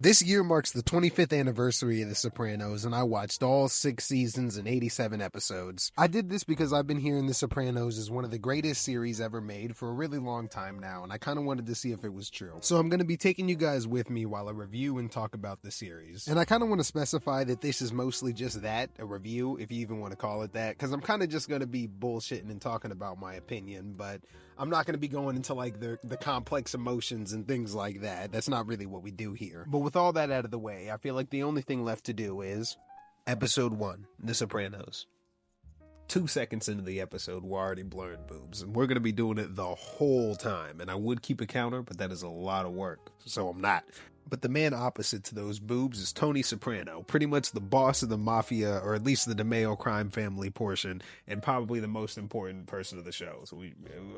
This year marks the 25th anniversary of The Sopranos, and I watched all 6 seasons and 87 episodes. I did this because I've been hearing The Sopranos is one of the greatest series ever made for a really long time now, and I kind of wanted to see if it was true. So I'm going to be taking you guys with me while I review and talk about the series. And I kind of want to specify that this is mostly just that, a review, if you even want to call it that, because I'm kind of just going to be bullshitting and talking about my opinion, but I'm not going to be going into like the complex emotions and things like that. That's not really what we do here. But with all that out of the way, I feel like the only thing left to do is episode 1, The Sopranos. 2 seconds into the episode, we're already blurring boobs, and we're going to be doing it the whole time. And I would keep a counter, but that is a lot of work, so I'm not. But the man opposite to those boobs is Tony Soprano, pretty much the boss of the mafia, or at least the DeMeo crime family portion, and probably the most important person of the show. So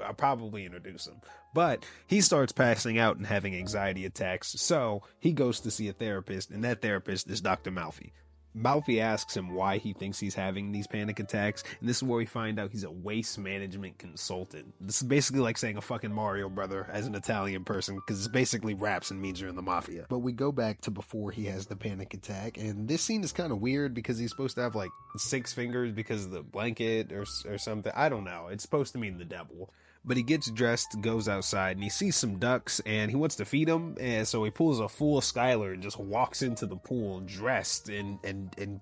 I'll probably introduce him. But he starts passing out and having anxiety attacks, so he goes to see a therapist, and that therapist is Dr. Malfi. Malfi asks him why he thinks he's having these panic attacks, and this is where we find out he's a waste management consultant. This is basically like saying a fucking Mario brother as an Italian person, because it's basically raps and means you're in the mafia. But we go back to before he has the panic attack, and this scene is kind of weird because he's supposed to have like 6 fingers because of the blanket or something. I don't know. It's supposed to mean the devil. But he gets dressed, goes outside, and he sees some ducks, and he wants to feed them, and so he pulls a full Skylar and just walks into the pool dressed and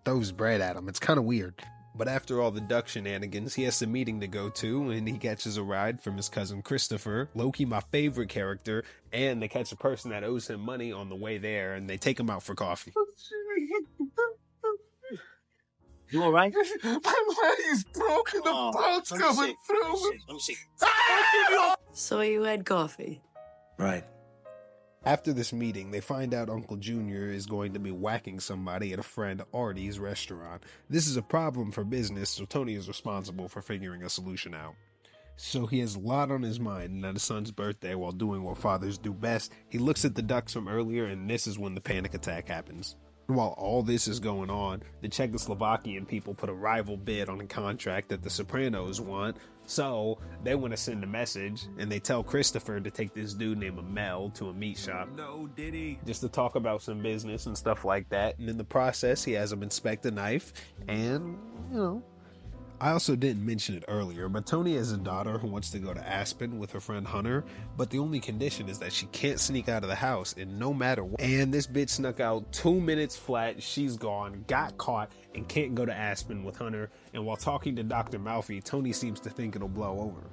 throws bread at him. It's kind of weird. But after all the duck shenanigans, he has a meeting to go to, and he catches a ride from his cousin Christopher, Loki, my favorite character, and they catch a person that owes him money on the way there, and they take him out for coffee. You all right? My leg's broken, the boat's coming through. Let me see. So you had coffee? Right. After this meeting, they find out Uncle Junior is going to be whacking somebody at a friend Artie's restaurant. This is a problem for business, so Tony is responsible for figuring a solution out. So he has a lot on his mind, and on his son's birthday, while doing what fathers do best, he looks at the ducks from earlier, and this is when the panic attack happens. While all this is going on, the Czechoslovakian people put a rival bid on a contract that the Sopranos want, so they want to send a message, and they tell Christopher to take this dude named Mel to a meat shop. No, did he? Just to talk about some business and stuff like that, and in the process, he has him inspect a knife, and, I also didn't mention it earlier, but Tony has a daughter who wants to go to Aspen with her friend Hunter, but the only condition is that she can't sneak out of the house, and no matter what. And this bitch snuck out 2 minutes flat, she's gone, got caught, and can't go to Aspen with Hunter, and while talking to Dr. Malfi, Tony seems to think it'll blow over.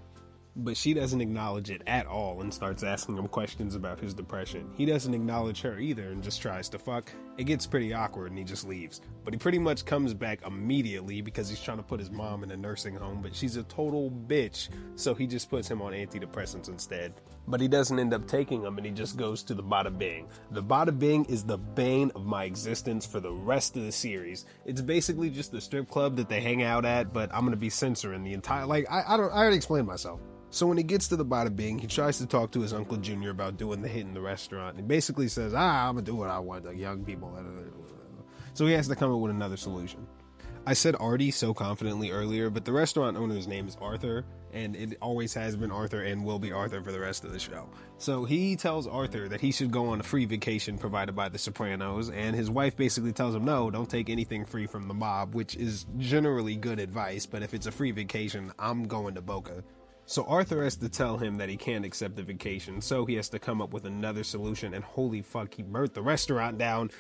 But she doesn't acknowledge it at all and starts asking him questions about his depression. He doesn't acknowledge her either and just tries to fuck. It gets pretty awkward and he just leaves. But he pretty much comes back immediately because he's trying to put his mom in a nursing home, but she's a total bitch, so he just puts him on antidepressants instead. But he doesn't end up taking them and he just goes to the Bada Bing. The Bada Bing is the bane of my existence for the rest of the series. It's basically just the strip club that they hang out at, but I'm gonna be censoring the entire, I already explained myself. So when he gets to the Bada Bing, he tries to talk to his Uncle Junior about doing the hit in the restaurant. He basically says, I'm gonna do what I want, like young people. So he has to come up with another solution. I said Artie so confidently earlier, but the restaurant owner's name is Arthur, and it always has been Arthur and will be Arthur for the rest of the show. So he tells Arthur that he should go on a free vacation provided by the Sopranos, and his wife basically tells him, no, don't take anything free from the mob, which is generally good advice, but if it's a free vacation, I'm going to Boca. So Arthur has to tell him that he can't accept the vacation, so he has to come up with another solution, and holy fuck, he burnt the restaurant down.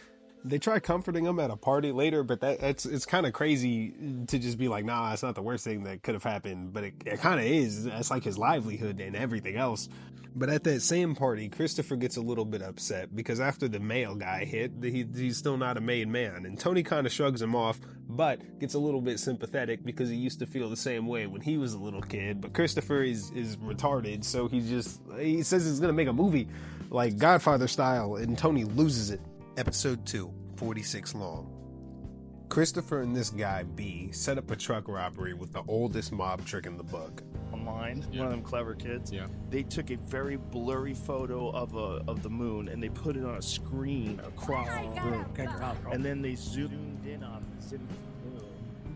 They try comforting him at a party later, but it's kind of crazy to just be like, nah, it's not the worst thing that could have happened, but it kind of is. That's like his livelihood and everything else. But at that same party, Christopher gets a little bit upset because after the male guy hit, he's still not a made man. And Tony kind of shrugs him off, but gets a little bit sympathetic because he used to feel the same way when he was a little kid. But Christopher is retarded, so he says he's going to make a movie like Godfather style, and Tony loses it. Episode 2, 46 long. Christopher and this guy, B, set up a truck robbery with the oldest mob trick in the book. Online, one of them clever kids. Yeah. They took a very blurry photo of the moon and they put it on a screen across the room. And then they zoomed in on the city moon,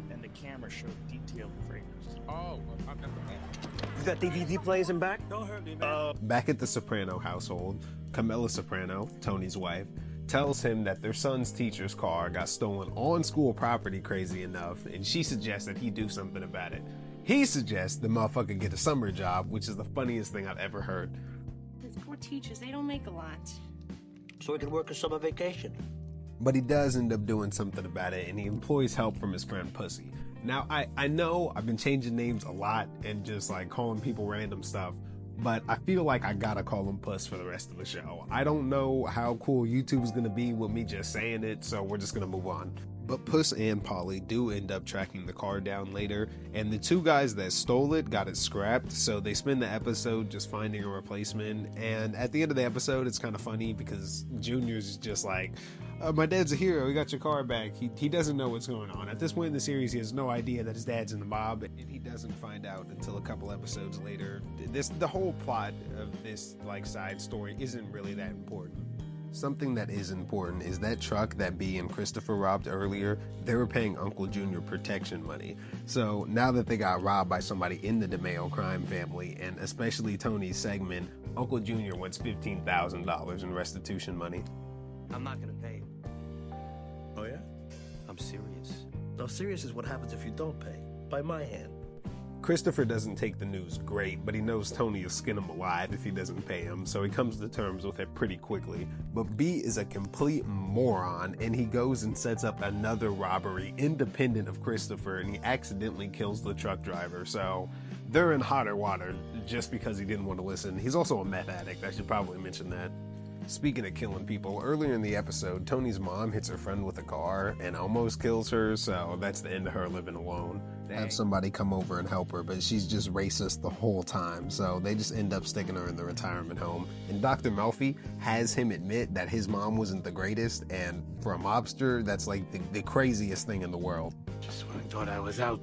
and the camera showed detailed craters. Oh, I've got the man. You got DVD players in back? Don't hurt me, man. Back at the Soprano household, Camilla Soprano, Tony's wife, tells him that their son's teacher's car got stolen on school property, crazy enough, and she suggests that he do something about it. He suggests the motherfucker get a summer job, which is the funniest thing I've ever heard. Those poor teachers, they don't make a lot. So he can work a summer vacation. But he does end up doing something about it, and he employs help from his friend Pussy. Now, I know I've been changing names a lot and just like calling people random stuff, but I feel like I gotta call him Puss for the rest of the show. I don't know how cool YouTube's gonna be with me just saying it, so we're just gonna move on. But Puss and Polly do end up tracking the car down later, and the two guys that stole it got it scrapped, so they spend the episode just finding a replacement. And at the end of the episode, it's kind of funny because Junior's just like, my dad's a hero, he got your car back. He doesn't know what's going on. At this point in the series, he has no idea that his dad's in the mob, and he doesn't find out until a couple episodes later. The whole plot of this like side story isn't really that important. Something that is important is that truck that B and Christopher robbed earlier, they were paying Uncle Junior protection money. So now that they got robbed by somebody in the DeMeo crime family, and especially Tony's segment, Uncle Junior wants $15,000 in restitution money. I'm not gonna pay him. Oh, yeah? I'm serious. No, serious is what happens if you don't pay. By my hand. Christopher doesn't take the news great, but he knows Tony will skin him alive if he doesn't pay him, so he comes to terms with it pretty quickly. But B is a complete moron, and he goes and sets up another robbery independent of Christopher, and he accidentally kills the truck driver, so they're in hotter water just because he didn't want to listen. He's also a meth addict, I should probably mention that. Speaking of killing people, earlier in the episode, Tony's mom hits her friend with a car and almost kills her, so that's the end of her living alone. They have somebody come over and help her, but she's just racist the whole time, so they just end up sticking her in the retirement home. And Dr. Melfi has him admit that his mom wasn't the greatest, and for a mobster, that's like the craziest thing in the world. Just when I thought I was out,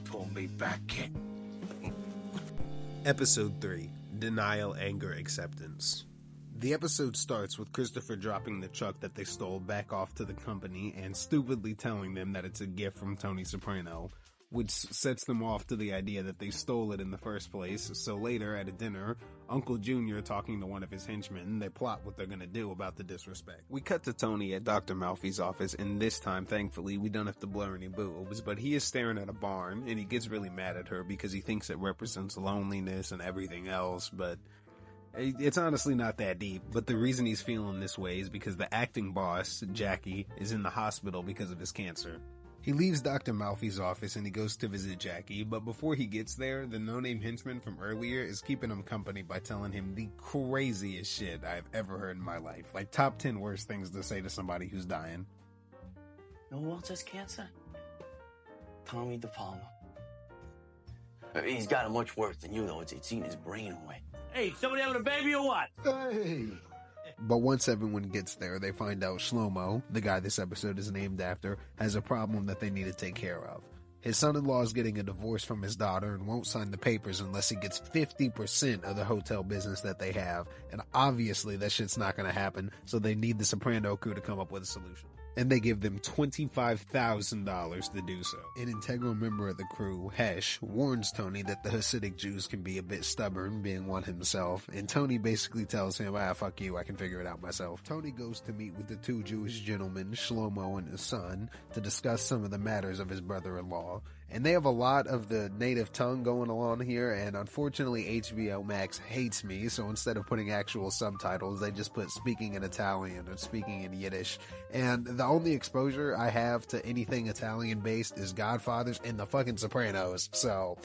pull me back in. Episode 3, Denial, Anger, Acceptance. The episode starts with Christopher dropping the truck that they stole back off to the company and stupidly telling them that it's a gift from Tony Soprano, which sets them off to the idea that they stole it in the first place. So later at a dinner, Uncle Junior talking to one of his henchmen, they plot what they're going to do about the disrespect. We cut to Tony at Dr. Malfi's office, and this time, thankfully, we don't have to blur any boobs, but he is staring at a barn, and he gets really mad at her because he thinks it represents loneliness and everything else, but it's honestly not that deep. But the reason he's feeling this way is because the acting boss, Jackie, is in the hospital because of his cancer. He leaves Dr. Malfi's office and he goes to visit Jackie, but before he gets there, the no-name henchman from earlier is keeping him company by telling him the craziest shit I've ever heard in my life. Like top 10 worst things to say to somebody who's dying. You know who else has cancer? Tommy DePalma. He's got it much worse than you, though. It's eating his brain away. Hey, somebody having a baby or what? Hey! But once everyone gets there, they find out Shlomo, the guy this episode is named after, has a problem that they need to take care of. His son-in-law is getting a divorce from his daughter and won't sign the papers unless he gets 50% of the hotel business that they have. And obviously that shit's not going to happen, so they need the Soprano crew to come up with a solution. And they give them $25,000 to do so. An integral member of the crew, Hesh, warns Tony that the Hasidic Jews can be a bit stubborn, being one himself, and Tony basically tells him, fuck you, I can figure it out myself. Tony goes to meet with the two Jewish gentlemen, Shlomo and his son, to discuss some of the matters of his brother-in-law. And they have a lot of the native tongue going along here, and unfortunately HBO Max hates me, so instead of putting actual subtitles, they just put speaking in Italian or speaking in Yiddish. And the only exposure I have to anything Italian-based is Godfathers and the fucking Sopranos, so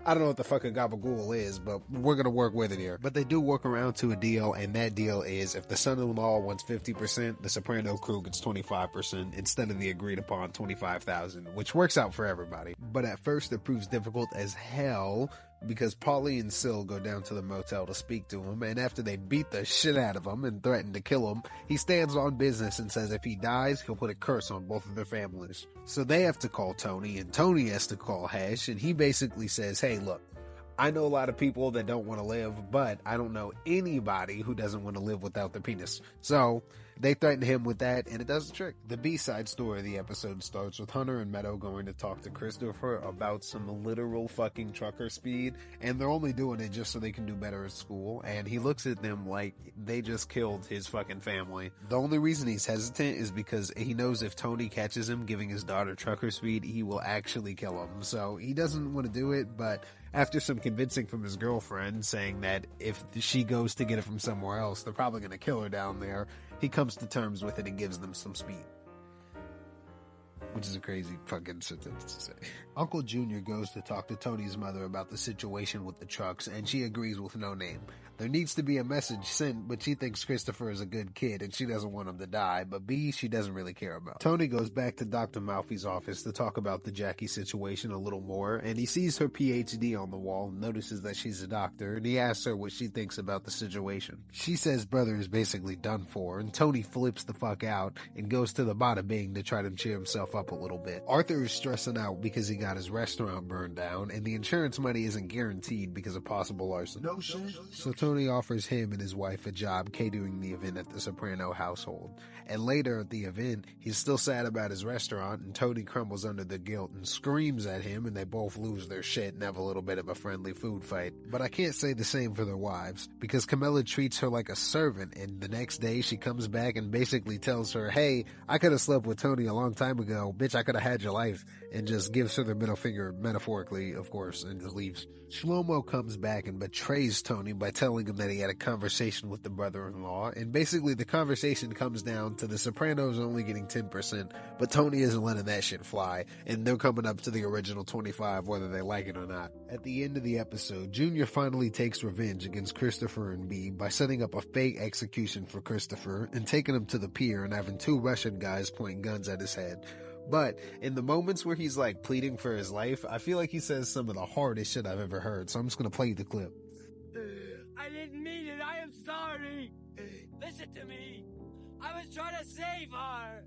I don't know what the fucking gabagool is, but we're going to work with it here. But they do work around to a deal, and that deal is if the son-in-law wants 50%, the Soprano crew gets 25% instead of the agreed upon $25,000, which works out for everybody. But at first it proves difficult as hell because Paulie and Sil go down to the motel to speak to him, and after they beat the shit out of him and threaten to kill him, he stands on business and says if he dies, he'll put a curse on both of their families. So they have to call Tony, and Tony has to call Hesh, and he basically says, hey, look, I know a lot of people that don't want to live, but I don't know anybody who doesn't want to live without their penis. So They threaten him with that, and it does the trick. The B-side story of the episode starts with Hunter and Meadow going to talk to Christopher about some literal fucking trucker speed, and they're only doing it just so they can do better at school, and he looks at them like they just killed his fucking family. The only reason he's hesitant is because he knows if Tony catches him giving his daughter trucker speed, he will actually kill him. So he doesn't want to do it, but after some convincing from his girlfriend saying that if she goes to get it from somewhere else, they're probably going to kill her down there, he comes to terms with it and gives them some speed. Which is a crazy fucking sentence to say. Uncle Junior goes to talk to Tony's mother about the situation with the trucks, and she agrees with no name. There needs to be a message sent, but she thinks Christopher is a good kid and she doesn't want him to die, but B, she doesn't really care about. Tony goes back to Dr. Malfi's office to talk about the Jackie situation a little more, and he sees her PhD on the wall and notices that she's a doctor, and he asks her what she thinks about the situation. She says brother is basically done for, and Tony flips the fuck out and goes to the bada bing to try to cheer himself up a little bit. Arthur is stressing out because he got his restaurant burned down, and the insurance money isn't guaranteed because of possible arson. No shit. So Tony offers him and his wife a job catering the event at the Soprano household. And later at the event, he's still sad about his restaurant, and Tony crumbles under the guilt and screams at him, and they both lose their shit and have a little bit of a friendly food fight. But I can't say the same for their wives, because Camilla treats her like a servant, and the next day she comes back and basically tells her, hey, I could have slept with Tony a long time ago, bitch, I could have had your life, and just gives her the middle finger, metaphorically, of course, and just leaves. Shlomo comes back and betrays Tony by telling him that he had a conversation with the brother-in-law, and basically the conversation comes down to the Sopranos only getting 10%, but Tony isn't letting that shit fly, and they're coming up to the original 25 whether they like it or not. At the end of the episode, Junior finally takes revenge against Christopher and B by setting up a fake execution for Christopher and taking him to the pier and having two Russian guys point guns at his head. But in the moments where he's like pleading for his life, I feel like he says some of the hardest shit I've ever heard, so I'm just gonna play the clip. I didn't mean it. I am sorry. Listen to me. I was trying to save her.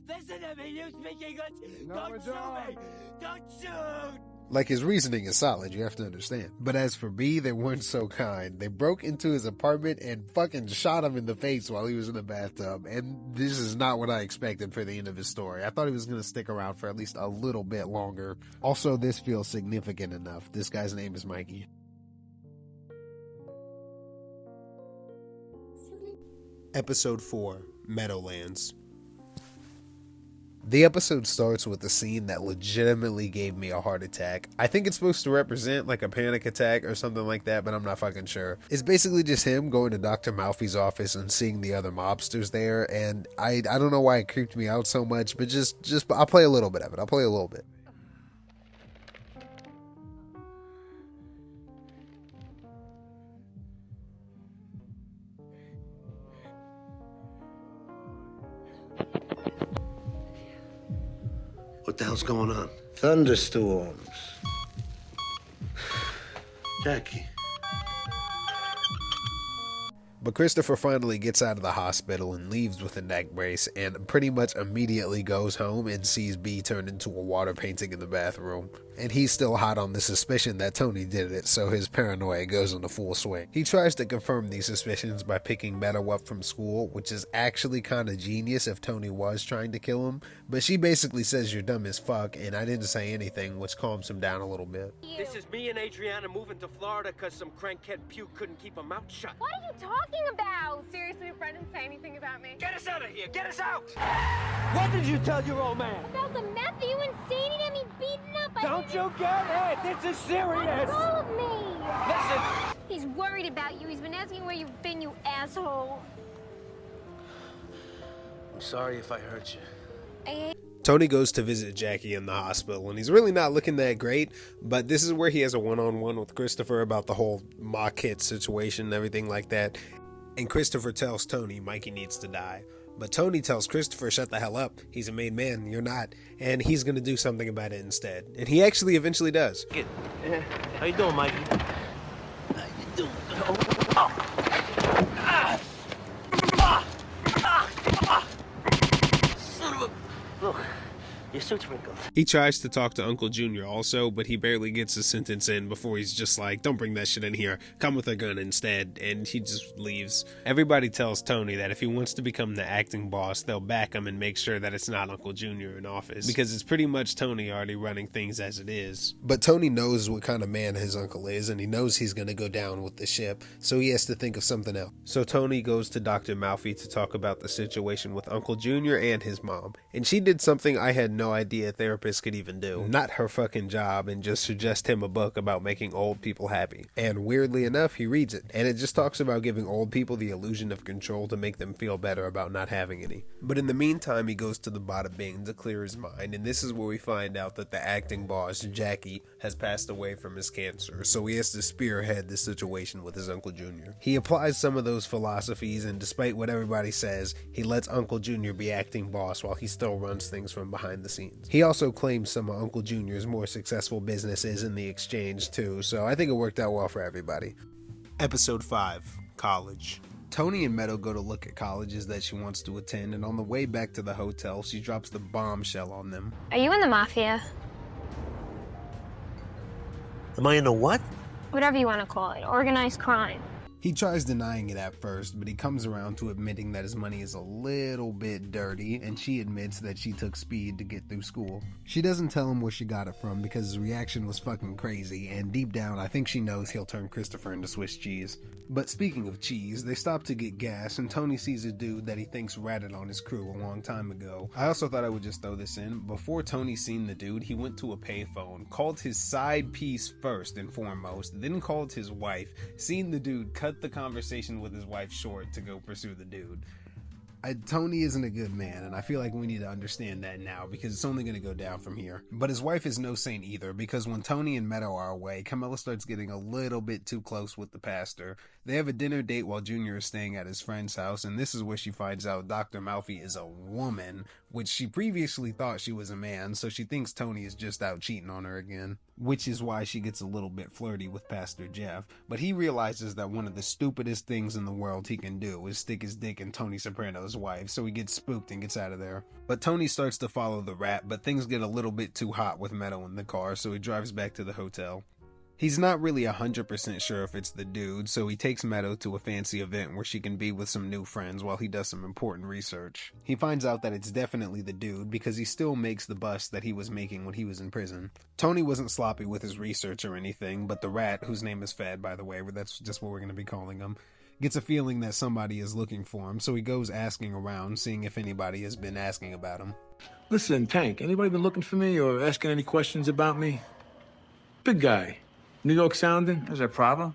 Listen to me. You speak English. Don't shoot me. Don't shoot. Like, his reasoning is solid, you have to understand. But as for B, they weren't so kind. They broke into his apartment and fucking shot him in the face while he was in the bathtub. And this is not what I expected for the end of his story. I thought he was going to stick around for at least a little bit longer. Also, this feels significant enough. This guy's name is Mikey. Episode 4, Meadowlands. The episode starts with a scene that legitimately gave me a heart attack. I think it's supposed to represent like a panic attack or something like that, but I'm not fucking sure. It's basically just him going to Dr. Malfi's office and seeing the other mobsters there, and I don't know why it creeped me out so much, but just I'll play a little bit of it. I'll play a little bit. What the hell's going on? Thunderstorms. Jackie. But Christopher finally gets out of the hospital and leaves with a neck brace, and pretty much immediately goes home and sees B turned into a water painting in the bathroom. And he's still hot on the suspicion that Tony did it, so his paranoia goes into full swing. He tries to confirm these suspicions by picking Meadow up from school, which is actually kinda genius if Tony was trying to kill him, but she basically says you're dumb as fuck and I didn't say anything, which calms him down a little bit. This is me and Adriana moving to Florida because some crankhead puke couldn't keep her mouth shut. What are you talking about? Seriously, did Brendan say anything about me? Get us out of here! Get us out! What did you tell your old man? About the meth? Are you insane? He had me beaten up. Don't you get it? This is serious! Let go of me! Listen! He's worried about you. He's been asking where you've been, you asshole. I'm sorry if I hurt you. Tony goes to visit Jackie in the hospital, and he's really not looking that great, but this is where he has a one-on-one with Christopher about the whole mock hit situation and everything like that. And Christopher tells Tony Mikey needs to die. But Tony tells Christopher, shut the hell up. He's a made man, you're not. And he's going to do something about it instead. And he actually eventually does. How you doing, Mikey? How you doing? Son of a... Look, you your suit's wrinkled. He tries to talk to Uncle Junior also, but he barely gets a sentence in before he's just like, don't bring that shit in here, come with a gun instead, and he just leaves. Everybody tells Tony that if he wants to become the acting boss, they'll back him and make sure that it's not Uncle Junior in office, because it's pretty much Tony already running things as it is. But Tony knows what kind of man his uncle is, and he knows he's going to go down with the ship, so he has to think of something else. So Tony goes to Dr. Malfi to talk about the situation with Uncle Junior and his mom, and she did something I had no idea therapists could even do. Not her fucking job, and just suggest him a book about making old people happy. And weirdly enough, he reads it, and it just talks about giving old people the illusion of control to make them feel better about not having any. But in the meantime, he goes to the Bada Bing to clear his mind, and this is where we find out that the acting boss, Jackie, has passed away from his cancer, so he has to spearhead this situation with his Uncle Junior. He applies some of those philosophies, and despite what everybody says, he lets Uncle Junior be acting boss while he still runs things from behind the scenes. He also claims some of Uncle Junior's more successful businesses in the exchange too, so I think it worked out well for everybody. Episode 5, College. Tony and Meadow go to look at colleges that she wants to attend, and on the way back to the hotel, she drops the bombshell on them. Are you in the mafia? Am I in a what? Whatever you want to call it. Organized crime. He tries denying it at first, but he comes around to admitting that his money is a little bit dirty, and she admits that she took speed to get through school. She doesn't tell him where she got it from because his reaction was fucking crazy, and deep down I think she knows he'll turn Christopher into Swiss cheese. But speaking of cheese, they stop to get gas, and Tony sees a dude that he thinks ratted on his crew a long time ago. I also thought I would just throw this in. Before Tony seen the dude, he went to a payphone, called his side piece first and foremost, then called his wife, seen the dude, cut the conversation with his wife short to go pursue the dude. Tony isn't a good man, and I feel like we need to understand that now because it's only going to go down from here. But his wife is no saint either, because when Tony and Meadow are away, Camilla starts getting a little bit too close with the pastor. They have a dinner date while Junior is staying at his friend's house, and this is where she finds out Dr. Malfi is a woman, which she previously thought she was a man, so she thinks Tony is just out cheating on her again. Which is why she gets a little bit flirty with Pastor Jeff, but he realizes that one of the stupidest things in the world he can do is stick his dick in Tony Soprano's wife, so he gets spooked and gets out of there. But Tony starts to follow the rat, but things get a little bit too hot with Meadow in the car, so he drives back to the hotel. He's not really 100% sure if it's the dude, so he takes Meadow to a fancy event where she can be with some new friends while he does some important research. He finds out that it's definitely the dude because he still makes the bust that he was making when he was in prison. Tony wasn't sloppy with his research or anything, but the rat, whose name is Fad by the way, that's just what we're going to be calling him, gets a feeling that somebody is looking for him, so he goes asking around, seeing if anybody has been asking about him. Listen, Tank, anybody been looking for me or asking any questions about me? Big guy. New York sounding? Is there a problem?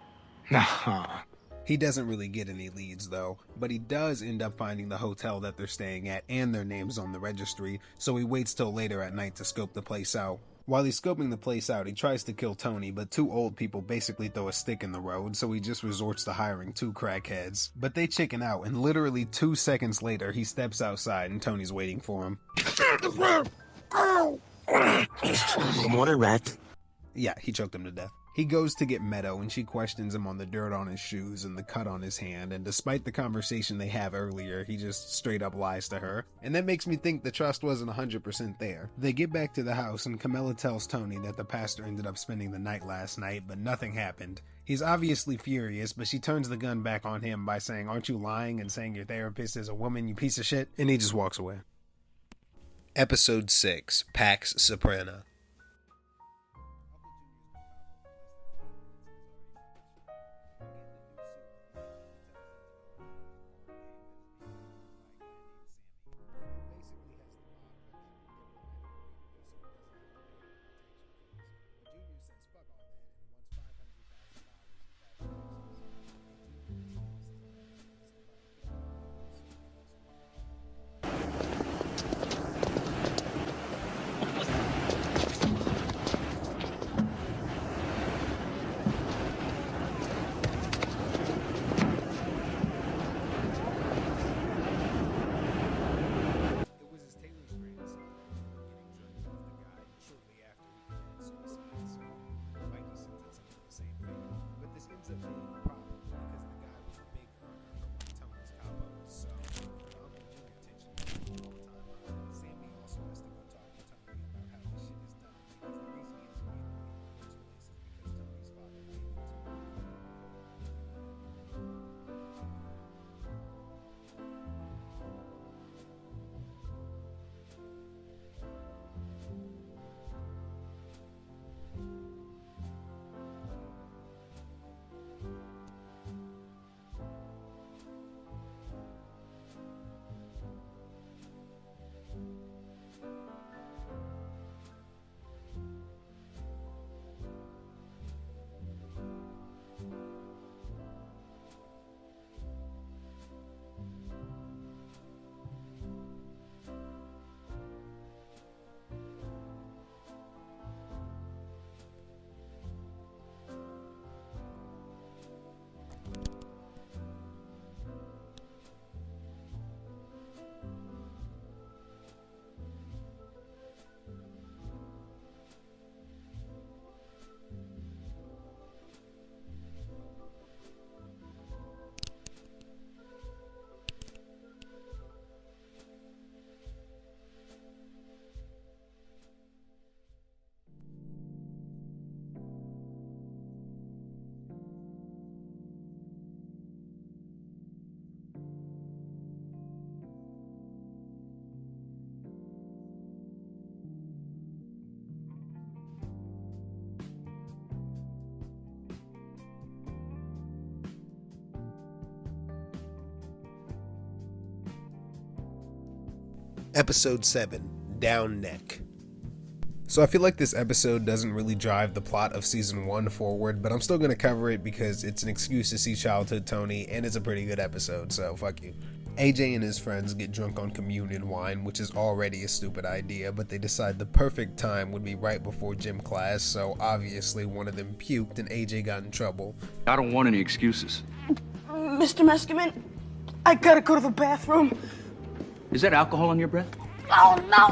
Nah. He doesn't really get any leads though, but he does end up finding the hotel that they're staying at and their names on the registry, so he waits till later at night to scope the place out. While he's scoping the place out, he tries to kill Tony, but two old people basically throw a stick in the road, so he just resorts to hiring two crackheads. But they chicken out, and literally 2 seconds later, he steps outside and Tony's waiting for him. Come on, rat. Yeah, he choked him to death. He goes to get Meadow, and she questions him on the dirt on his shoes and the cut on his hand, and despite the conversation they have earlier, he just straight up lies to her. And that makes me think the trust wasn't 100% there. They get back to the house, and Camilla tells Tony that the pastor ended up spending the night last night, but nothing happened. He's obviously furious, but she turns the gun back on him by saying, "Aren't you lying and saying your therapist is a woman, you piece of shit?" And he just walks away. Episode 6, Pax Soprana. Episode 7, Down Neck. So I feel like this episode doesn't really drive the plot of season 1 forward, but I'm still going to cover it because it's an excuse to see childhood Tony, and it's a pretty good episode, so fuck you. AJ and his friends get drunk on communion wine, which is already a stupid idea, but they decide the perfect time would be right before gym class, so obviously one of them puked and AJ got in trouble. I don't want any excuses. Mr. Meskerman, I gotta go to the bathroom. Is that alcohol in your breath? Oh, no!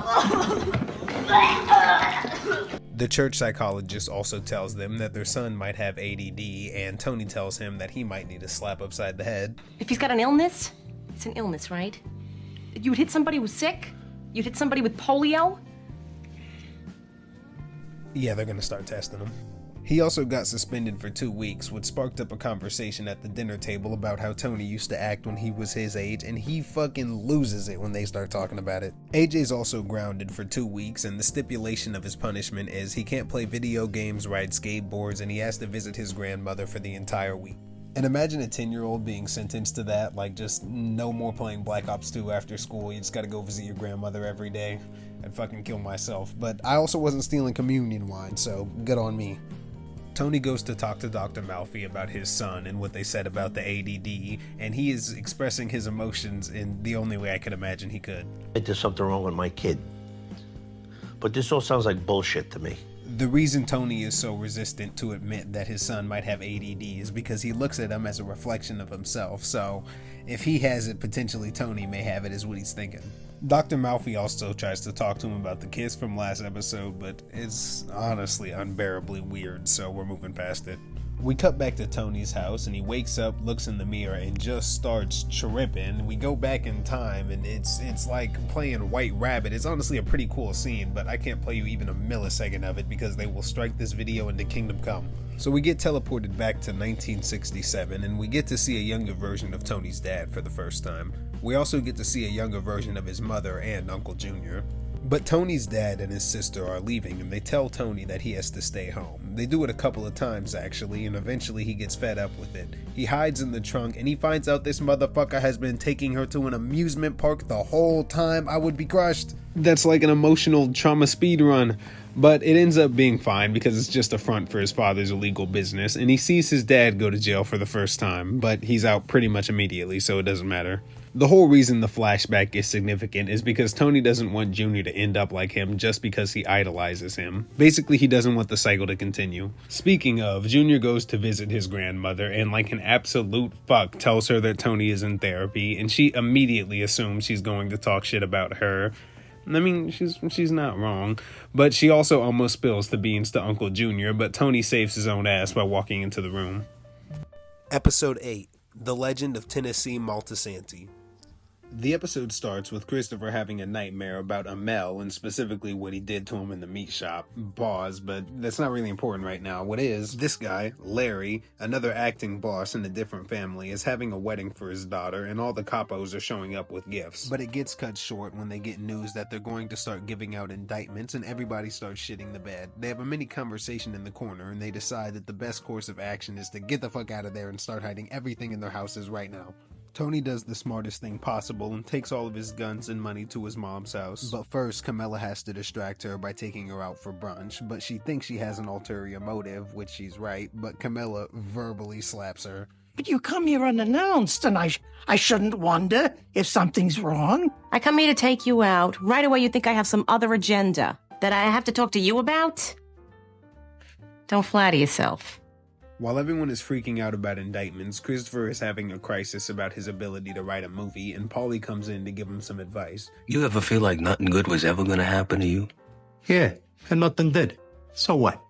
The church psychologist also tells them that their son might have ADD, and Tony tells him that he might need a slap upside the head. If he's got an illness, it's an illness, right? You would hit somebody who's sick? You'd hit somebody with polio? Yeah, they're gonna start testing him. He also got suspended for 2 weeks, which sparked up a conversation at the dinner table about how Tony used to act when he was his age, and he fucking loses it when they start talking about it. AJ's also grounded for 2 weeks, and the stipulation of his punishment is he can't play video games, ride skateboards, and he has to visit his grandmother for the entire week. And imagine a 10-year-old being sentenced to that, like just no more playing Black Ops 2 after school, you just gotta go visit your grandmother every day. I'd fucking kill myself, but I also wasn't stealing communion wine, so good on me. Tony goes to talk to Dr. Malfi about his son and what they said about the ADD, and he is expressing his emotions in the only way I could imagine he could. There's something wrong with my kid. But this all sounds like bullshit to me. The reason Tony is so resistant to admit that his son might have ADD is because he looks at him as a reflection of himself, so if he has it, potentially Tony may have it, is what he's thinking. Dr. Malfi also tries to talk to him about the kiss from last episode, but it's honestly unbearably weird, so we're moving past it. We cut back to Tony's house, and he wakes up, looks in the mirror, and just starts tripping. We go back in time, and it's like playing White Rabbit. It's honestly a pretty cool scene, but I can't play you even a millisecond of it because they will strike this video into Kingdom Come. So we get teleported back to 1967, and we get to see a younger version of Tony's dad for the first time. We also get to see a younger version of his mother and Uncle Junior. But Tony's dad and his sister are leaving, and they tell Tony that he has to stay home. They do it a couple of times actually, and eventually he gets fed up with it. He hides in the trunk, and he finds out this motherfucker has been taking her to an amusement park the whole time. I would be crushed. That's like an emotional trauma speed run. But it ends up being fine because it's just a front for his father's illegal business, and he sees his dad go to jail for the first time, but he's out pretty much immediately, so it doesn't matter. The whole reason the flashback is significant is because Tony doesn't want Junior to end up like him just because he idolizes him. Basically, he doesn't want the cycle to continue. Speaking of, Junior goes to visit his grandmother and like an absolute fuck tells her that Tony is in therapy, and she immediately assumes she's going to talk shit about her. I mean, she's not wrong, but she also almost spills the beans to Uncle Junior, but Tony saves his own ass by walking into the room. Episode 8, The Legend of Tennessee Maltasanti. The episode starts with Christopher having a nightmare about Amel and specifically what he did to him in the meat shop. Pause, but that's not really important right now. What is, this guy, Larry, another acting boss in a different family, is having a wedding for his daughter and all the capos are showing up with gifts. But it gets cut short when they get news that they're going to start giving out indictments and everybody starts shitting the bed. They have a mini conversation in the corner and they decide that the best course of action is to get the fuck out of there and start hiding everything in their houses right now. Tony does the smartest thing possible and takes all of his guns and money to his mom's house. But first, Camilla has to distract her by taking her out for brunch, but she thinks she has an ulterior motive, which she's right, but Camilla verbally slaps her. But you come here unannounced, and I shouldn't wonder if something's wrong. I come here to take you out. Right away you think I have some other agenda that I have to talk to you about? Don't flatter yourself. While everyone is freaking out about indictments, Christopher is having a crisis about his ability to write a movie, and Paulie comes in to give him some advice. You ever feel like nothing good was ever gonna happen to you? Yeah, and nothing did. So what?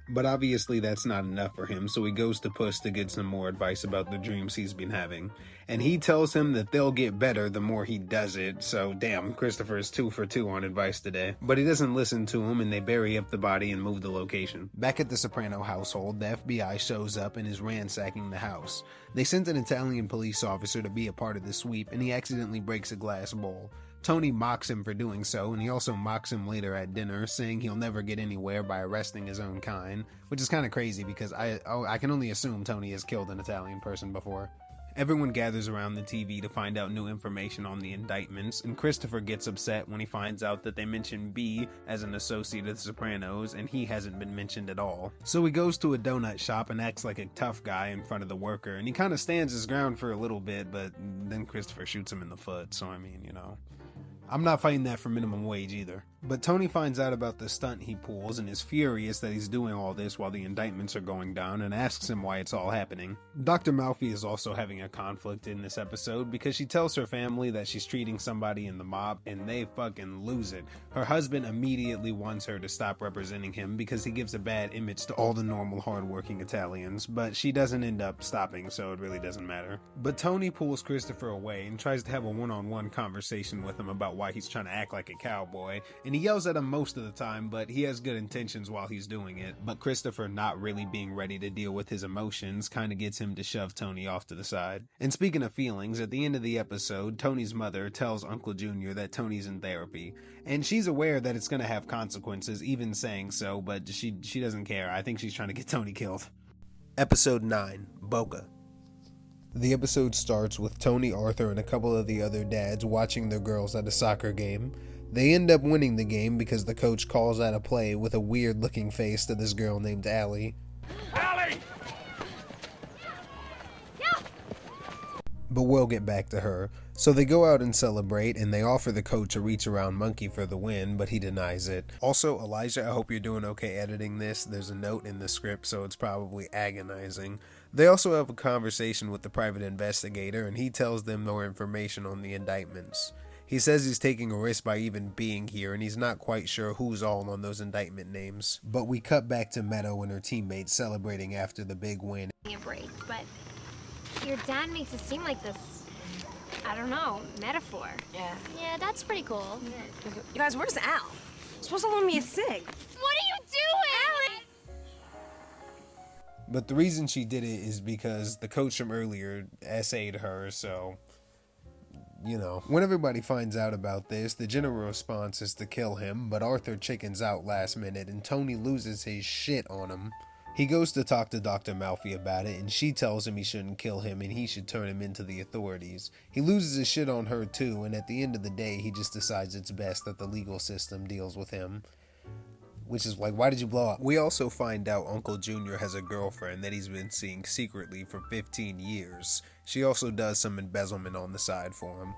But obviously that's not enough for him, so he goes to Puss to get some more advice about the dreams he's been having. And he tells him that they'll get better the more he does it, so damn, Christopher is 2 for 2 on advice today. But he doesn't listen to him and they bury up the body and move the location. Back at the Soprano household, the FBI shows up and is ransacking the house. They sent an Italian police officer to be a part of the sweep and he accidentally breaks a glass bowl. Tony mocks him for doing so, and he also mocks him later at dinner, saying he'll never get anywhere by arresting his own kind, which is kind of crazy because I can only assume Tony has killed an Italian person before. Everyone gathers around the TV to find out new information on the indictments, and Christopher gets upset when he finds out that they mention B as an associate of the Sopranos, and he hasn't been mentioned at all. So he goes to a donut shop and acts like a tough guy in front of the worker, and he kind of stands his ground for a little bit, but then Christopher shoots him in the foot, so I mean, you know. I'm not fighting that for minimum wage either. But Tony finds out about the stunt he pulls and is furious that he's doing all this while the indictments are going down and asks him why it's all happening. Dr. Malfi is also having a conflict in this episode because she tells her family that she's treating somebody in the mob and they fucking lose it. Her husband immediately wants her to stop representing him because he gives a bad image to all the normal hardworking Italians, but she doesn't end up stopping, so it really doesn't matter. But Tony pulls Christopher away and tries to have a one-on-one conversation with him about why he's trying to act like a cowboy, and he yells at him most of the time, but he has good intentions while he's doing it. But Christopher not really being ready to deal with his emotions kind of gets him to shove Tony off to the side. And speaking of feelings, at the end of the episode, Tony's mother tells Uncle Junior that Tony's in therapy, and she's aware that it's going to have consequences, even saying so, but she doesn't care. I think she's trying to get Tony killed. Episode 9, Boca. The episode starts with Tony, Arthur, and a couple of the other dads watching their girls at a soccer game. They end up winning the game because the coach calls out a play with a weird-looking face to this girl named Allie. Allie! Yeah. But we'll get back to her. So they go out and celebrate, and they offer the coach a reach-around monkey for the win, but he denies it. Also, Elijah, I hope you're doing okay editing this. There's a note in the script, so it's probably agonizing. They also have a conversation with the private investigator, and he tells them more information on the indictments. He says he's taking a risk by even being here, and he's not quite sure who's all on those indictment names. But we cut back to Meadow and her teammates celebrating after the big win. A break, but your dad makes it seem like this, I don't know, metaphor. Yeah. Yeah, that's pretty cool. You guys, where's Al? Supposed to loan me a cig. What are you doing? Alan! But the reason she did it is because the coach from earlier essayed her, so, you know. When everybody finds out about this, the general response is to kill him, but Arthur chickens out last minute and Tony loses his shit on him. He goes to talk to Dr. Malfi about it, and she tells him he shouldn't kill him and he should turn him into the authorities. He loses his shit on her too, and at the end of the day, he just decides it's best that the legal system deals with him. Which is like, why did you blow up? We also find out Uncle Junior has a girlfriend that he's been seeing secretly for 15 years. She also does some embezzlement on the side for him.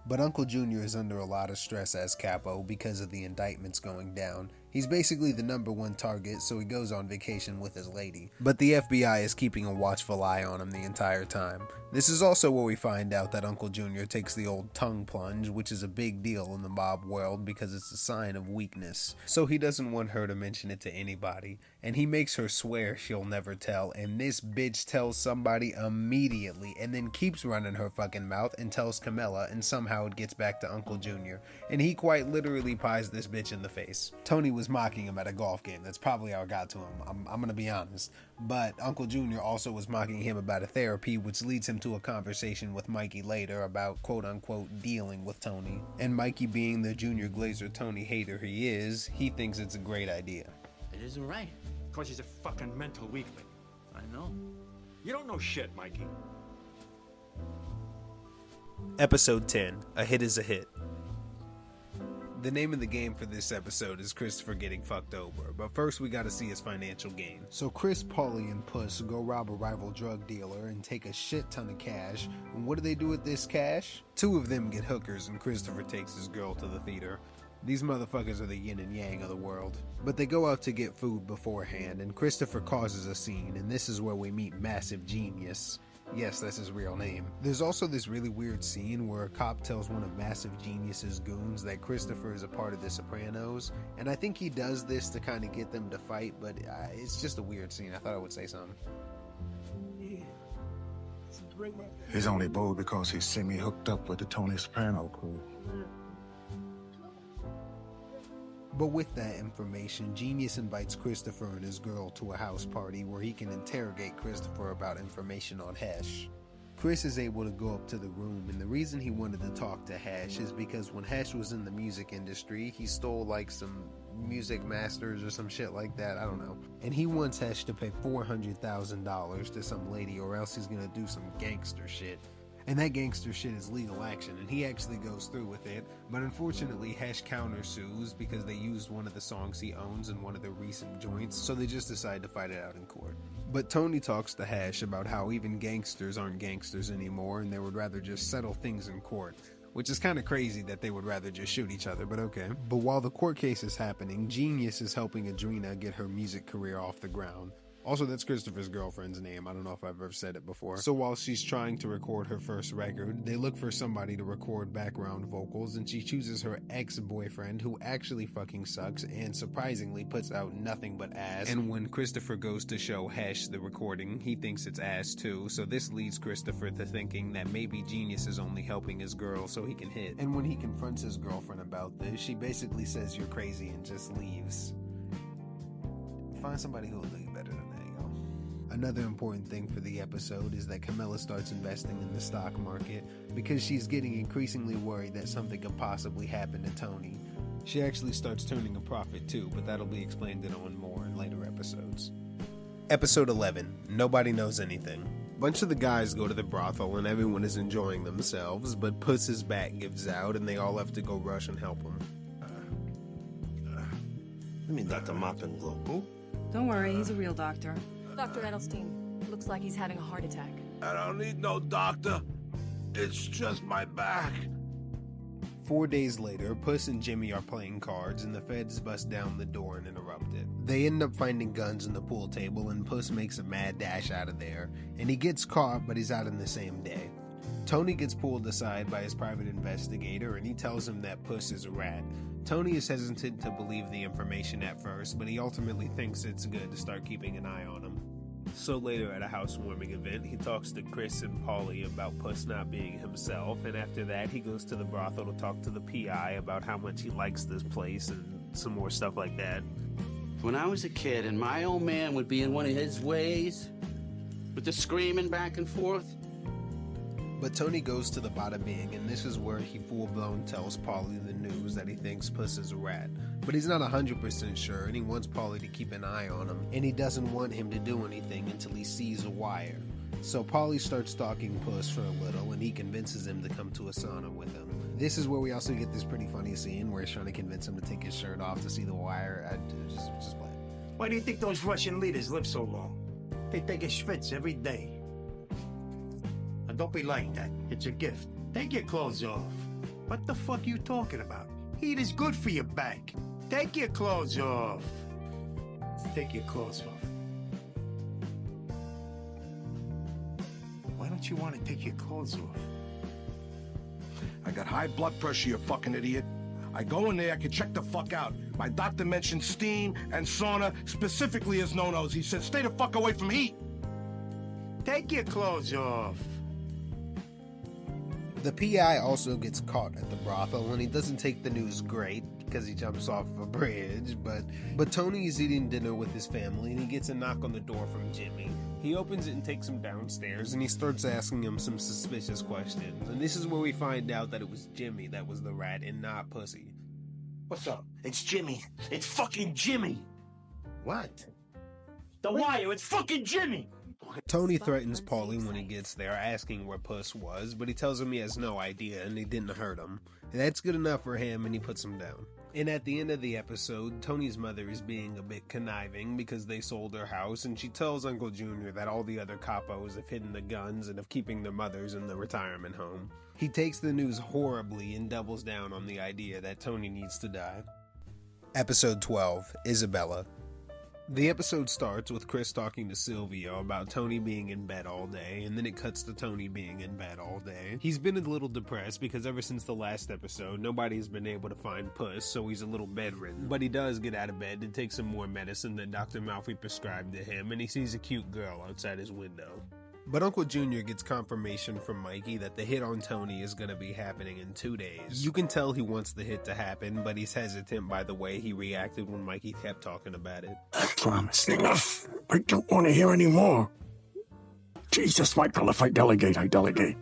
But Uncle Junior is under a lot of stress as capo because of the indictments going down. He's basically the #1 target, so he goes on vacation with his lady. But the FBI is keeping a watchful eye on him the entire time. This is also where we find out that Uncle Junior takes the old tongue plunge, which is a big deal in the mob world because it's a sign of weakness. So he doesn't want her to mention it to anybody, and he makes her swear she'll never tell, and this bitch tells somebody immediately and then keeps running her fucking mouth and tells Camilla, and somehow it gets back to Uncle Junior, and he quite literally pies this bitch in the face. Tony was mocking him at a golf game. That's probably how it got to him. I'm gonna be honest. But Uncle Junior also was mocking him about a therapy, which leads him to a conversation with Mikey later about quote-unquote dealing with Tony. And Mikey, being the Junior Glazer Tony hater he is, he thinks it's a great idea. It isn't right. Because he's a fucking mental weakling. I know. You don't know shit, Mikey. Episode 10, A Hit is a Hit. The name of the game for this episode is Christopher getting fucked over, but first we gotta see his financial gain. So Chris, Paulie, and Puss go rob a rival drug dealer and take a shit ton of cash, and what do they do with this cash? 2 of them get hookers and Christopher takes his girl to the theater. These motherfuckers are the yin and yang of the world. But they go out to get food beforehand, and Christopher causes a scene, and this is where we meet Massive Genius. Yes, that's his real name. There's also this really weird scene where a cop tells one of Massive Genius's goons that Christopher is a part of the Sopranos, and I think he does this to kind of get them to fight, but it's just a weird scene. I thought I would say something. He's only bold because he's semi-hooked up with the Tony Soprano crew. But with that information, Genius invites Christopher and his girl to a house party where he can interrogate Christopher about information on Hesh. Chris is able to go up to the room, and the reason he wanted to talk to Hesh is because when Hesh was in the music industry, he stole like some music masters or some shit like that. I don't know. And he wants Hesh to pay $400,000 to some lady, or else he's gonna do some gangster shit. And that gangster shit is legal action, and he actually goes through with it. But unfortunately, Hesh countersues because they used one of the songs he owns in one of their recent joints, so they just decide to fight it out in court. But Tony talks to Hesh about how even gangsters aren't gangsters anymore, and they would rather just settle things in court. Which is kind of crazy that they would rather just shoot each other, but okay. But while the court case is happening, Genius is helping Adrena get her music career off the ground. Also, that's Christopher's girlfriend's name. I don't know if I've ever said it before. So while she's trying to record her first record, they look for somebody to record background vocals, and she chooses her ex-boyfriend, who actually fucking sucks and surprisingly puts out nothing but ass. And when Christopher goes to show Hesh the recording, he thinks it's ass too, so this leads Christopher to thinking that maybe Genius is only helping his girl so he can hit. And when he confronts his girlfriend about this, she basically says you're crazy and just leaves. Find somebody who'll do you better than that. Another important thing for the episode is that Camilla starts investing in the stock market because she's getting increasingly worried that something could possibly happen to Tony. She actually starts turning a profit too, but that'll be explained on more in later episodes. Episode 11, Nobody Knows Anything. A bunch of the guys go to the brothel and everyone is enjoying themselves, but Puss's back gives out and they all have to go rush and help him. I mean, Dr. Mop and Global. Don't worry, he's a real doctor. Dr. Edelstein, looks like he's having a heart attack. I don't need no doctor. It's just my back. 4 days later, Puss and Jimmy are playing cards and the feds bust down the door and interrupt it. They end up finding guns in the pool table and Puss makes a mad dash out of there. And he gets caught, but he's out in the same day. Tony gets pulled aside by his private investigator and he tells him that Puss is a rat. Tony is hesitant to believe the information at first, but he ultimately thinks it's good to start keeping an eye on him. So later at a housewarming event, he talks to Chris and Paulie about Puss not being himself, and after that he goes to the brothel to talk to the PI about how much he likes this place and some more stuff like that. When I was a kid and my old man would be in one of his ways, with the screaming back and forth. But Tony goes to the bada bing, and this is where he full-blown tells Paulie the news that he thinks Puss is a rat. But he's not 100% sure, and he wants Paulie to keep an eye on him, and he doesn't want him to do anything until he sees a wire. So Paulie starts stalking Puss for a little, and he convinces him to come to a sauna with him. This is where we also get this pretty funny scene where he's trying to convince him to take his shirt off to see the wire. Just play it. Why do you think those Russian leaders live so long? They take a schwitz every day. Now don't be like that. It's a gift. Take your clothes off. What the fuck you talking about? Heat is good for your back. Take your clothes off. Take your clothes off. Why don't you want to take your clothes off? I got high blood pressure, you fucking idiot. I go in there, I can check the fuck out. My doctor mentioned steam and sauna specifically as no-nos. He said, stay the fuck away from heat. Take your clothes off. The PI also gets caught at the brothel, and he doesn't take the news great because he jumps off a bridge, but Tony is eating dinner with his family and he gets a knock on the door from Jimmy. He opens it and takes him downstairs and he starts asking him some suspicious questions, and this is where we find out that it was Jimmy that was the rat and not Pussy. What's up? It's Jimmy. It's fucking Jimmy. What? The wire. It's fucking Jimmy. Tony threatens Paulie when he gets there, asking where Puss was, but he tells him he has no idea and he didn't hurt him. That's good enough for him, and he puts him down. And at the end of the episode, Tony's mother is being a bit conniving because they sold her house, and she tells Uncle Junior that all the other capos have hidden the guns and of keeping their mothers in the retirement home. He takes the news horribly and doubles down on the idea that Tony needs to die. Episode 12, Isabella. The episode starts with Chris talking to Silvio about Tony being in bed all day, and then it cuts to Tony being in bed all day. He's been a little depressed because ever since the last episode, nobody's been able to find Puss, so he's a little bedridden. But he does get out of bed to take some more medicine that Dr. Malfi prescribed to him, and he sees a cute girl outside his window. But Uncle Junior gets confirmation from Mikey that the hit on Tony is going to be happening in 2 days. You can tell he wants the hit to happen, but he's hesitant by the way he reacted when Mikey kept talking about it. I promise. Enough. I don't want to hear any more. Jesus, Michael, if I delegate, I delegate.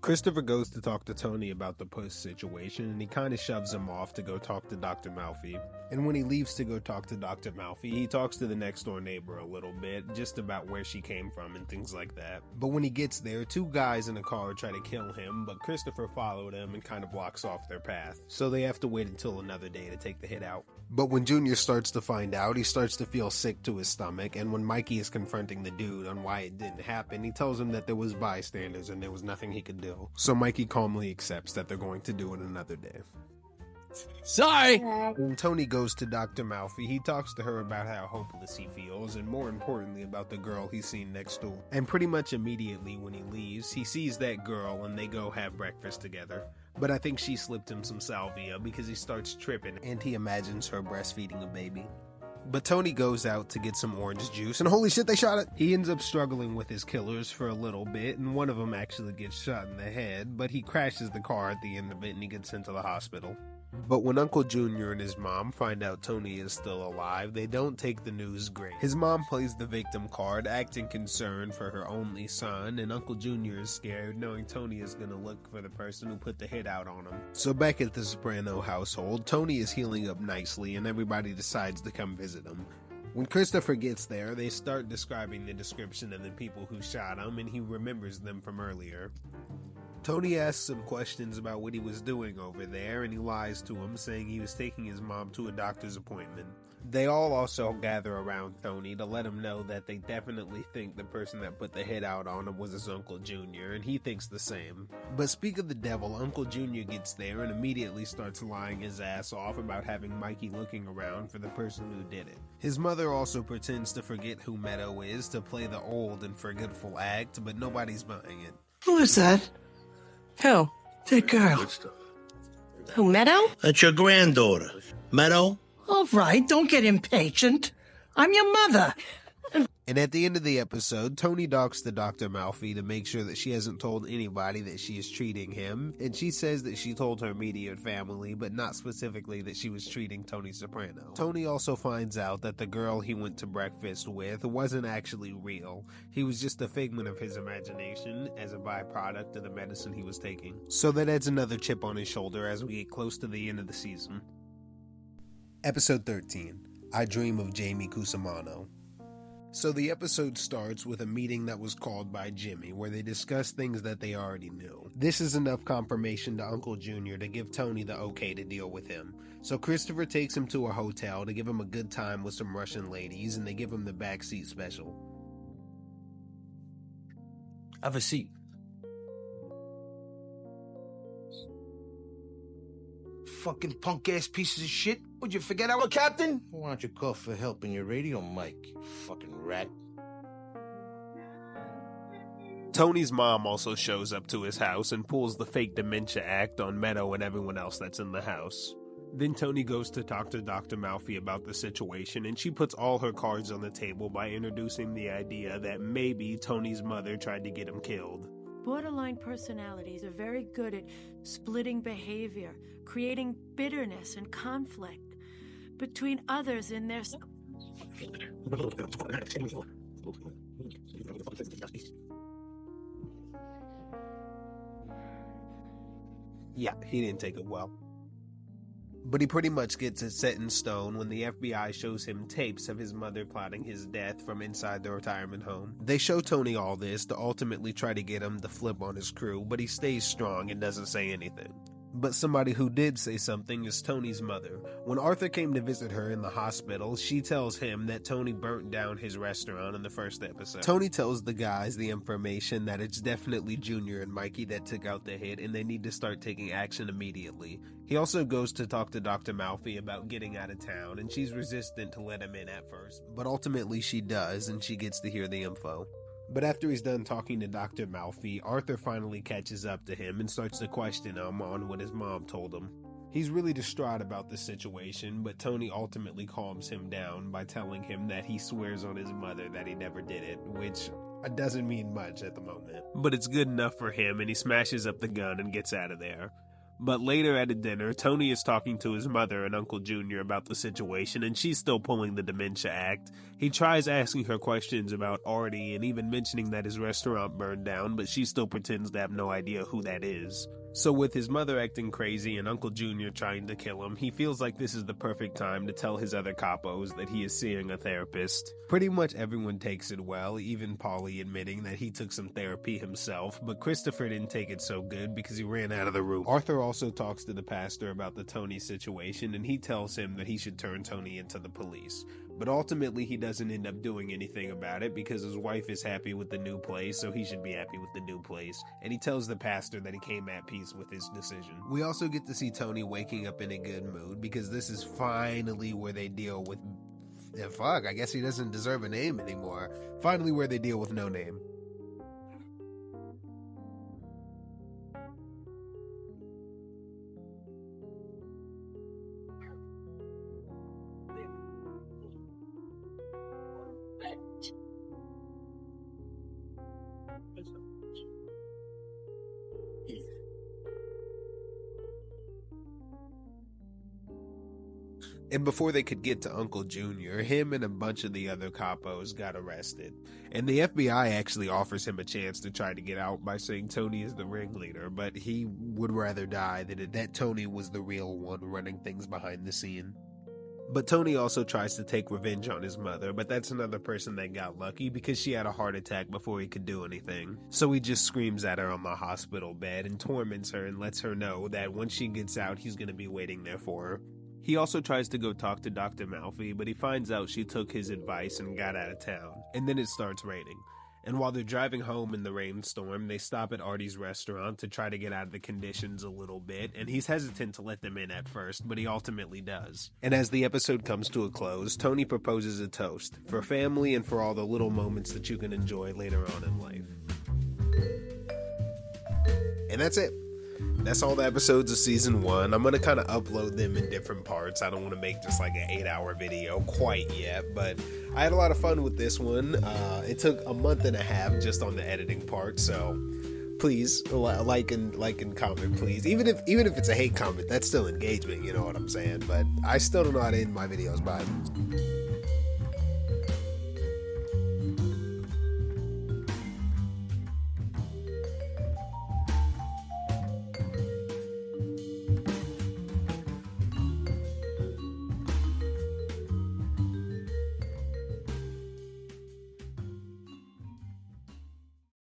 Christopher goes to talk to Tony about the puss situation, and he kind of shoves him off to go talk to Dr. Malfi. And when he leaves to go talk to Dr. Malfi, he talks to the next door neighbor a little bit, just about where she came from and things like that. But when he gets there, two guys in a car try to kill him, but Christopher followed him and kind of blocks off their path. So they have to wait until another day to take the hit out. But when Junior starts to find out, he starts to feel sick to his stomach, and when Mikey is confronting the dude on why it didn't happen, he tells him that there was bystanders and there was nothing he could do. So Mikey calmly accepts that they're going to do it another day. Sorry! When Tony goes to Dr. Malfi, he talks to her about how hopeless he feels, and more importantly about the girl he's seen next door. And pretty much immediately when he leaves, he sees that girl and they go have breakfast together. But I think she slipped him some salvia because he starts tripping and he imagines her breastfeeding a baby. But Tony goes out to get some orange juice, and holy shit, they shot it! He ends up struggling with his killers for a little bit, and one of them actually gets shot in the head, but he crashes the car at the end of it and he gets sent to the hospital. But when Uncle Junior and his mom find out Tony is still alive, they don't take the news great. His mom plays the victim card, acting concerned for her only son, and Uncle Junior is scared, knowing Tony is gonna look for the person who put the hit out on him. So back at the Soprano household, Tony is healing up nicely, and everybody decides to come visit him. When Christopher gets there, they start describing the description of the people who shot him, and he remembers them from earlier. Tony asks him questions about what he was doing over there, and he lies to him, saying he was taking his mom to a doctor's appointment. They all also gather around Tony to let him know that they definitely think the person that put the hit out on him was his Uncle Junior, and he thinks the same. But speak of the devil, Uncle Junior gets there and immediately starts lying his ass off about having Mikey looking around for the person who did it. His mother also pretends to forget who Meadow is to play the old and forgetful act, but nobody's buying it. Who is that? Who? That girl. Who, Meadow? That's your granddaughter. Meadow? All right, don't get impatient. I'm your mother. And at the end of the episode, Tony talks to Dr. Malfi to make sure that she hasn't told anybody that she is treating him, and she says that she told her immediate family, but not specifically that she was treating Tony Soprano. Tony also finds out that the girl he went to breakfast with wasn't actually real. He was just a figment of his imagination as a byproduct of the medicine he was taking. So that adds another chip on his shoulder as we get close to the end of the season. Episode 13, I Dream of Jamie Cusimano. So the episode starts with a meeting that was called by Jimmy, where they discuss things that they already knew. This is enough confirmation to Uncle Junior to give Tony the okay to deal with him. So Christopher takes him to a hotel to give him a good time with some Russian ladies, and they give him the backseat special. Have a seat. Fucking punk-ass pieces of shit. Would you forget our captain? Why don't you call for help in your radio mic, you fucking rat? Tony's mom also shows up to his house and pulls the fake dementia act on Meadow and everyone else that's in the house. Then Tony goes to talk to Dr. Malfi about the situation, and she puts all her cards on the table by introducing the idea that maybe Tony's mother tried to get him killed. Borderline personalities are very good at splitting behavior, creating bitterness and conflict between others in their... Yeah, he didn't take it well. But he pretty much gets it set in stone when the FBI shows him tapes of his mother plotting his death from inside the retirement home. They show Tony all this to ultimately try to get him to flip on his crew, but he stays strong and doesn't say anything. But somebody who did say something is Tony's mother. When Arthur came to visit her in the hospital, she tells him that Tony burnt down his restaurant in the first episode. Tony tells the guys the information that it's definitely Junior and Mikey that took out the hit, and they need to start taking action immediately. He also goes to talk to Dr. Malfi about getting out of town, and she's resistant to let him in at first. But ultimately she does, and she gets to hear the info. But after he's done talking to Dr. Malfi, Arthur finally catches up to him and starts to question him on what his mom told him. He's really distraught about the situation, but Tony ultimately calms him down by telling him that he swears on his mother that he never did it, which doesn't mean much at the moment. But it's good enough for him, and he smashes up the gun and gets out of there. But later at a dinner, Tony is talking to his mother and Uncle Junior about the situation, and she's still pulling the dementia act. He tries asking her questions about Artie and even mentioning that his restaurant burned down, but she still pretends to have no idea who that is. So with his mother acting crazy and Uncle Junior trying to kill him, he feels like this is the perfect time to tell his other capos that he is seeing a therapist. Pretty much everyone takes it well, even Paulie admitting that he took some therapy himself, but Christopher didn't take it so good because he ran out of the room. Arthur also talks to the pastor about the Tony situation, and he tells him that he should turn Tony into the police. But ultimately, he doesn't end up doing anything about it because his wife is happy with the new place, so he should be happy with the new place. And he tells the pastor that he came at peace with his decision. We also get to see Tony waking up in a good mood because this is finally where they deal with... fuck, I guess he doesn't deserve a name anymore. Finally where they deal with No Name. And before they could get to Uncle Junior, him and a bunch of the other capos got arrested. And the FBI actually offers him a chance to try to get out by saying Tony is the ringleader, but he would rather die than that Tony was the real one running things behind the scene. But Tony also tries to take revenge on his mother, but that's another person that got lucky because she had a heart attack before he could do anything. So he just screams at her on the hospital bed and torments her and lets her know that once she gets out, he's going to be waiting there for her. He also tries to go talk to Dr. Malfi, but he finds out she took his advice and got out of town. And then it starts raining. And while they're driving home in the rainstorm, they stop at Artie's restaurant to try to get out of the conditions a little bit, and he's hesitant to let them in at first, but he ultimately does. And as the episode comes to a close, Tony proposes a toast for family and for all the little moments that you can enjoy later on in life. And that's it. That's all the episodes of season 1. I'm going to kind of upload them in different parts. I don't want to make just like an 8-hour video quite yet, but I had a lot of fun with this one. It took a month and a half just on the editing part, so please like and comment, please. Even if it's a hate comment, that's still engagement, you know what I'm saying? But I still don't know how to end my videos, bye.